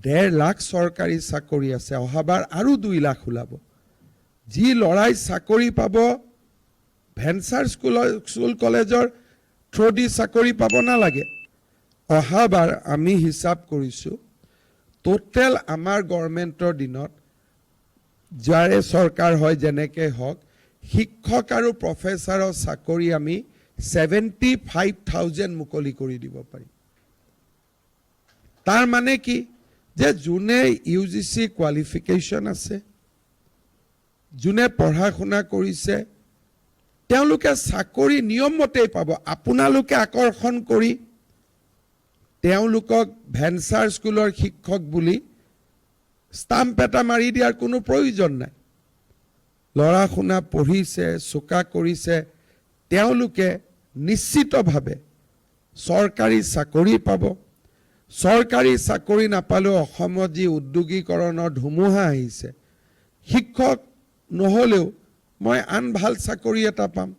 1.5 লাখ চৰকাৰী চাকৰি আছে, অহাবাৰ আৰু 2 লাখ ওলাব। যি লৰাই চাকৰি পাব ভেঞ্চাৰ স্কুল কলেজৰ থ্ৰুদি চাকৰি পাব নালাগে। অহাবাৰ আমি হিচাপ কৰিছোঁ টোটেল আমাৰ গভৰ্ণমেণ্টৰ দিনত যাৰে চৰকাৰ হয় যেনেকে হওক শিক্ষক আৰু প্ৰফেচাৰৰ চাকৰি আমি 75,000 মুকলি কৰি দিব পাৰিম। তাৰ মানে কি যে যোনে UGC কোৱালিফিকেশ্যন আছে, যোনে পঢ়া শুনা কৰিছে, তেওঁলোকে চাকৰি নিয়মমতেই পাব। আপোনালোকে আকৰ্ষণ কৰি তেওঁলোকক ভেঞ্চাৰ স্কুলৰ শিক্ষক বুলি ষ্টাম্প এটা মাৰি দিয়াৰ কোনো প্ৰয়োজন নাই। ল'ৰা শুনা পঢ়িছে, চোকা কৰিছে, তেওঁলোকে নিশ্চিতভাৱে চৰকাৰী চাকৰি পাব। চৰকাৰী চাকৰি নাপালেও অসমত যি উদ্যোগীকৰণৰ ধুমুহা আহিছে, শিক্ষক নহ'লেও মই আন ভাল চাকৰি এটা পাম।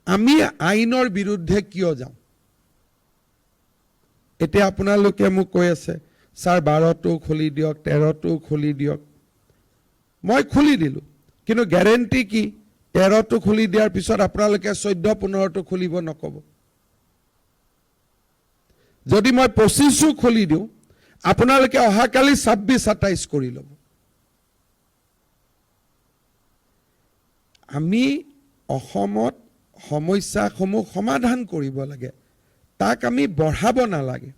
আমি আইনৰ বিৰুদ্ধে কিয় যাওঁ? এতিয়া আপোনালোকে মোক কৈ আছে ছাৰ 12টো খুলি দিয়ক, 13টো খুলি দিয়ক। মই খুলি দিলোঁ, কিন্তু গ্যাৰেণ্টি কি 13টো খুলি দিয়াৰ পিছত আপোনালোকে 14-15টো খুলিব নক'ব। যদি মই 25ও খুলি দিওঁ, আপোনালোকে অহাকালি 26-27 কৰি ল'ব। আমি অসমত সমস্যাসমূহ সমাধান কৰিব লাগে, তাক আমি বঢ়াব নালাগে।